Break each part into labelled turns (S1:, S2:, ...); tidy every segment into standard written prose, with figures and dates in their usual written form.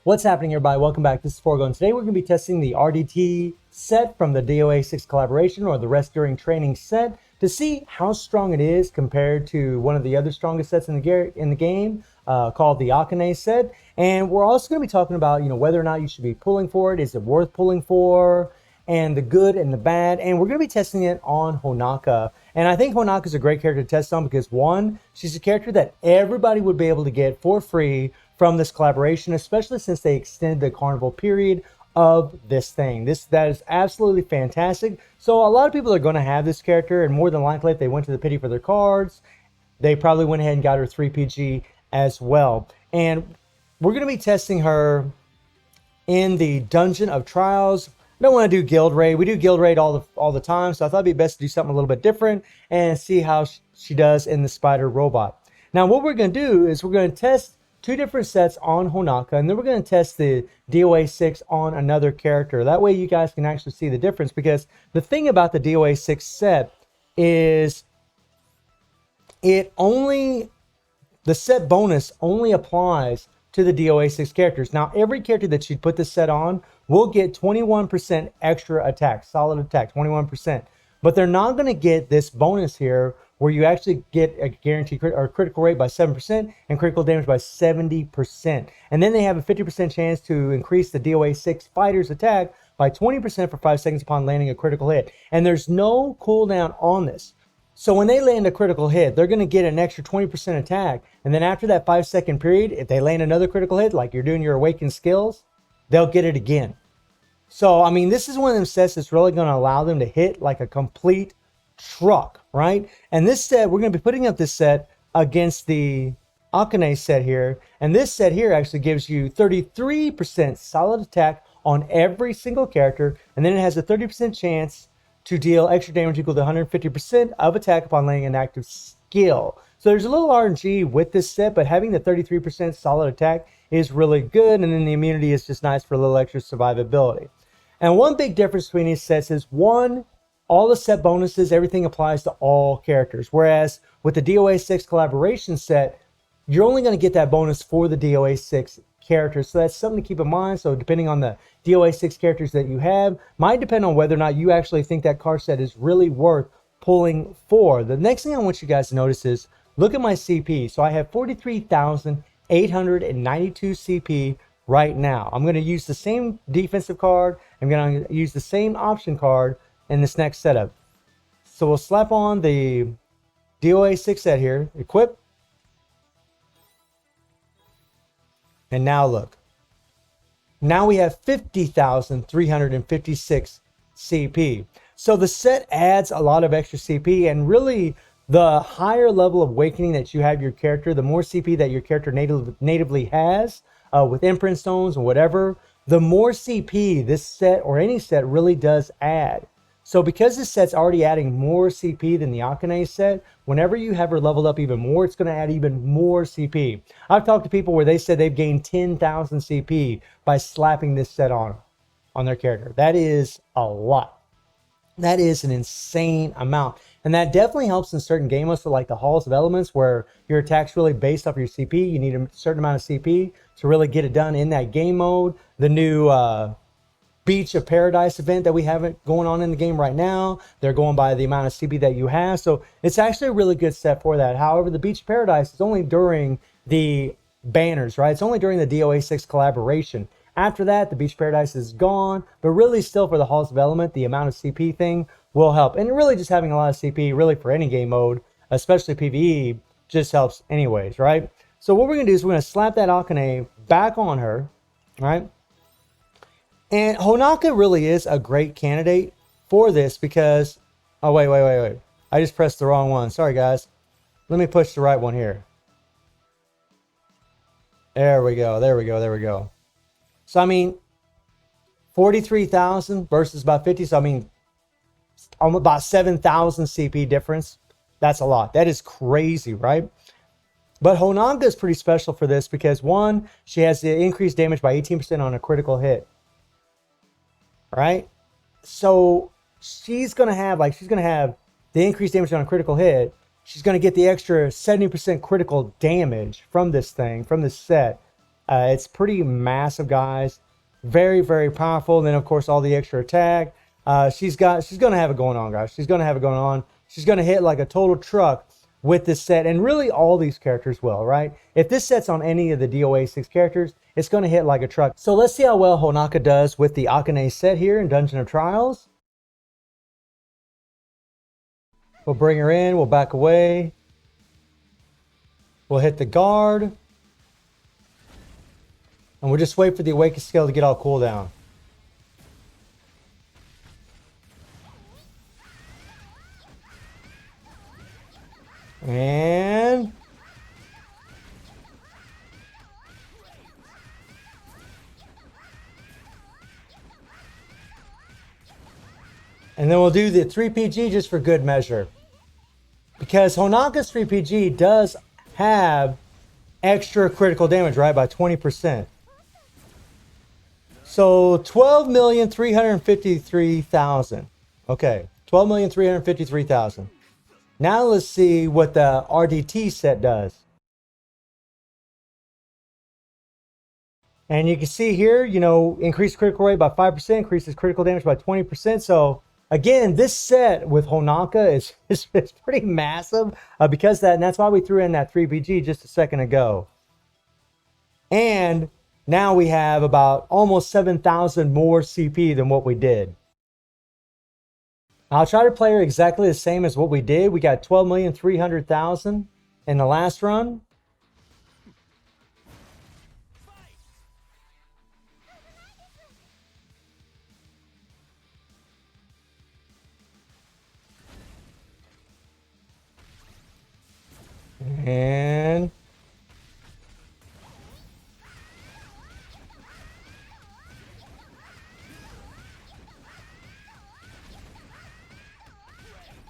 S1: What's happening, everybody? Welcome back. This is Forgo, and today we're going to be testing the RDT set from the DOA6 collaboration, or the Rest During Training set, to see how strong it is compared to one of the other strongest sets in the game, called the Akane set. And we're also going to be talking about, whether or not you should be pulling for it. Is it worth pulling for? And the good and the bad. And we're going to be testing it on Honaka. And I think Honaka is a great character to test on because, one, she's a character that everybody would be able to get for free from this collaboration, especially since they extended the carnival period of this thing. That is absolutely fantastic. So a lot of people are going to have this character, and more than likely, if they went to the pity for their cards, they probably went ahead and got her 3PG as well. And we're going to be testing her in the Dungeon of Trials. I don't want to do guild raid. We do guild raid all the time, so I thought it'd be best to do something a little bit different and see how she does in the spider robot. Now, what we're going to do is we're going to test two different sets on Honaka, and then we're going to test the DOA6 on another character. That way you guys can actually see the difference, because the thing about the DOA6 set is the set bonus only applies to the DOA6 characters. Now, every character that you put this set on will get 21% extra attack, solid attack, 21%. But they're not going to get this bonus here where you actually get a guaranteed critical rate by 7% and critical damage by 70%. And then they have a 50% chance to increase the DOA6 fighter's attack by 20% for 5 seconds upon landing a critical hit. And there's no cooldown on this. So when they land a critical hit, they're going to get an extra 20% attack. And then after that 5-second period, if they land another critical hit, like you're doing your awakened skills, they'll get it again. So, I mean, this is one of them sets that's really going to allow them to hit like a complete truck, right? And this set, we're going to be putting up this set against the Akane set here. And this set here actually gives you 33% solid attack on every single character. And then it has a 30% chance to deal extra damage equal to 150% of attack upon landing an active skill. So there's a little RNG with this set, but having the 33% solid attack is really good. And then the immunity is just nice for a little extra survivability. And one big difference between these sets is, one, all the set bonuses, everything applies to all characters. Whereas with the DOA6 collaboration set, you're only going to get that bonus for the DOA6 characters. So that's something to keep in mind. So depending on the DOA6 characters that you have, might depend on whether or not you actually think that card set is really worth pulling for. The next thing I want you guys to notice is, look at my CP. So I have 43,892 CP right now. I'm going to use the same defensive card. I'm going to use the same option card in this next setup. So we'll slap on the DOA6 set here, equip. And now look. Now we have 50,356 CP. So the set adds a lot of extra CP, and really the higher level of awakening that you have your character, the more CP that your character natively has, with imprint stones or whatever, the more CP this set or any set really does add. So because this set's already adding more CP than the Akane set, whenever you have her leveled up even more, it's going to add even more CP. I've talked to people where they said they've gained 10,000 CP by slapping this set on their character. That is a lot. That is an insane amount. And that definitely helps in certain game modes, so like the Halls of Elements, where your attack's really based off your CP. You need a certain amount of CP to really get it done in that game mode. The new Beach of Paradise event that we have going on in the game right now, they're going by the amount of CP that you have. So it's actually a really good set for that. However, the Beach of Paradise is only during the banners, right? It's only during the DOA6 collaboration. After that, the Beach of Paradise is gone, but really still for the Halls of Element, the amount of CP thing will help. And really just having a lot of CP, really for any game mode, especially PvE, just helps anyways, right? So what we're going to do is we're going to slap that Akane back on her, right? And Honaka really is a great candidate for this because, oh, wait. I just pressed the wrong one. Sorry, guys. Let me push the right one here. There we go. So, I mean, 43,000 versus about 50. So, I mean, about 7,000 CP difference. That's a lot. That is crazy, right? But Honaka is pretty special for this because, one, she has the increased damage by 18% on a critical hit. Right? So she's going to have the increased damage on a critical hit. She's going to get the extra 70% critical damage from this thing, from this set. It's pretty massive, guys. Very, very powerful. And then, of course, all the extra attack. She's going to have it going on, guys. She's going to have it going on. She's going to hit like a total truck with this set. And really, all these characters will, right? If this set's on any of the DOA6 characters, it's going to hit like a truck. So let's see how well Honaka does with the Akane set here in Dungeon of Trials. We'll bring her in. We'll back away. We'll hit the guard. And we'll just wait for the awaken skill to get all cooldown. And then we'll do the 3PG just for good measure. Because Honaka's 3PG does have extra critical damage, right? By 20%. So 12,353,000. Okay, 12,353,000. Now let's see what the RDT set does. And you can see here, you know, increased critical rate by 5%, increases critical damage by 20%. So again, this set with Honaka is pretty massive because and that's why we threw in that 3PG just a second ago. And now we have about almost 7,000 more CP than what we did. I'll try to play her exactly the same as what we did. We got 12,300,000 in the last run. And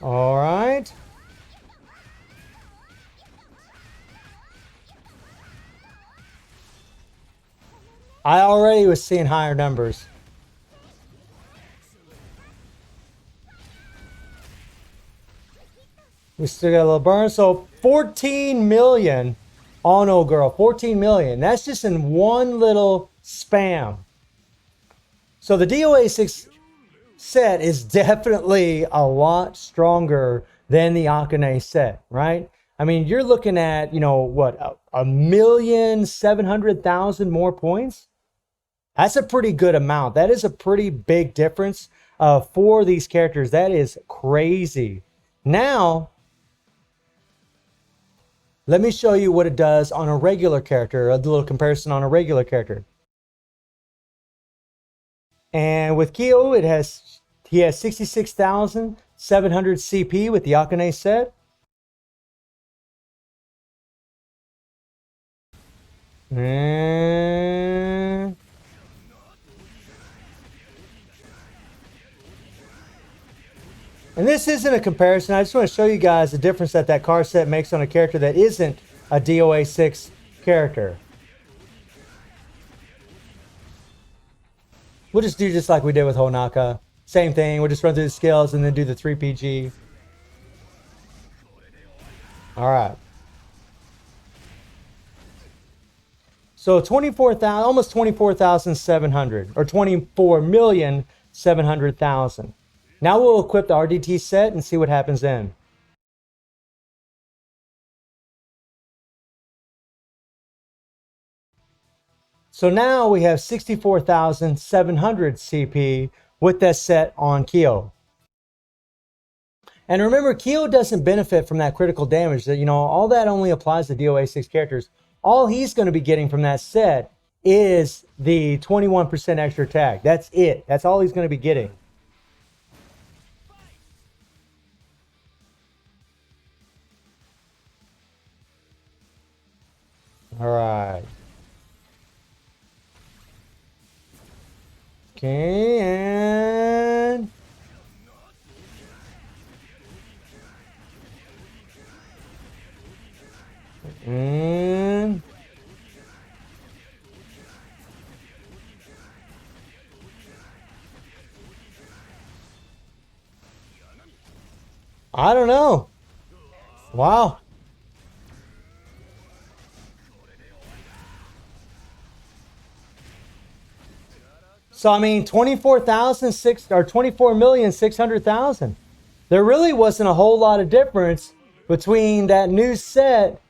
S1: all right. I already was seeing higher numbers. We still got a little burn. So 14 million. Oh no, girl. 14 million. That's just in one little spam. So the DOA6 set is definitely a lot stronger than the Akane set, right? I mean, you're looking at, you know, what, 1,700,000 more points? That's a pretty good amount. That is a pretty big difference for these characters. That is crazy. Now, let me show you what it does on a regular character, a little comparison on a regular character. And with Kyo, he has 66,700 CP with the Akane set. And this isn't a comparison. I just want to show you guys the difference that card set makes on a character that isn't a DOA6 character. We'll just do just like we did with Honaka. Same thing. We'll just run through the skills and then do the 3PG. All right. So 24,000, almost 24,700, or 24,700,000. Now we'll equip the RDT set and see what happens then. So now we have 64,700 CP with that set on Kyo. And remember, Kyo doesn't benefit from that critical damage. That, you know, all that only applies to DOA6 characters. All he's going to be getting from that set is the 21% extra attack. That's it. That's all he's going to be getting. All right. Okay, and I don't know. Wow. So I mean, 24,600,000. There really wasn't a whole lot of difference between that new set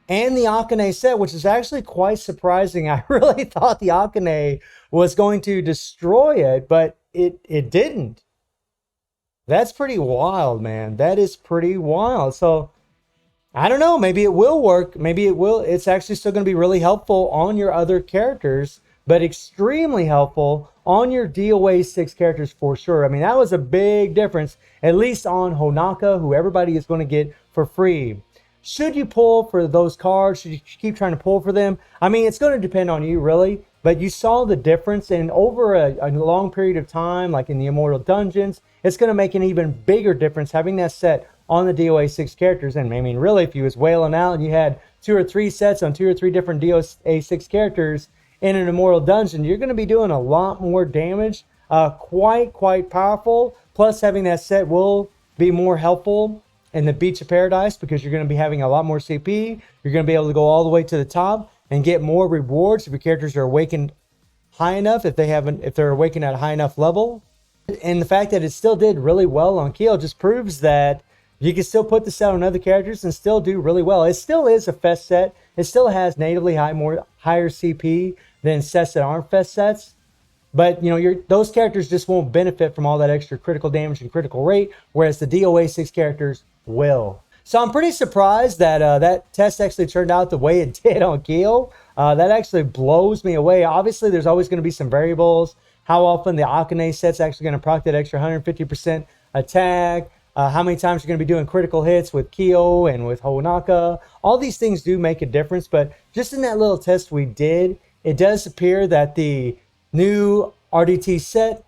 S1: and the Akane set, which is actually quite surprising. I really thought the Akane was going to destroy it, but it didn't. That's pretty wild, man. That is pretty wild. So I don't know. Maybe it will work. Maybe it will. It's actually still going to be really helpful on your other characters, but extremely helpful on your DOA6 characters for sure. I mean, that was a big difference, at least on Honaka, who everybody is going to get for free. Should you pull for those cards? Should you keep trying to pull for them? I mean, it's going to depend on you, really. But you saw the difference, and over a long period of time, like in the Immortal Dungeons, it's going to make an even bigger difference having that set on the DOA6 characters. And I mean, really, if you was wailing out and you had 2 or 3 sets on 2 or 3 different DOA6 characters in an Immortal Dungeon, you're going to be doing a lot more damage. Quite powerful. Plus, having that set will be more helpful in the Beach of Paradise because you're going to be having a lot more CP. You're going to be able to go all the way to the top and get more rewards if your characters are awakened high enough, if they're awakened at a high enough level. And the fact that it still did really well on Keel just proves that you can still put this out on other characters and still do really well. It still is a Fest set. It still has natively higher CP than sets that aren't Fest sets. But you know, those characters just won't benefit from all that extra critical damage and critical rate, whereas the DOA6 characters will. So I'm pretty surprised that that test actually turned out the way it did on Keel. That actually blows me away. Obviously, there's always going to be some variables. How often the Akane set's actually going to proc that extra 150% attack. How many times you're going to be doing critical hits with Kyo and with Honaka. All these things do make a difference. But just in that little test we did, it does appear that the new RDT set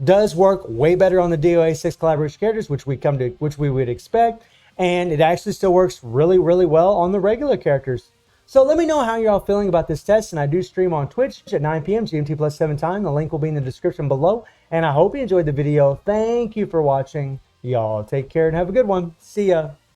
S1: does work way better on the DOA6 collaboration characters, which we would expect. And it actually still works really well on the regular characters. So let me know how you're all feeling about this test. And I do stream on Twitch at 9 p.m. GMT plus 7 time. The link will be in the description below. And I hope you enjoyed the video. Thank you for watching. Y'all take care and have a good one. See ya.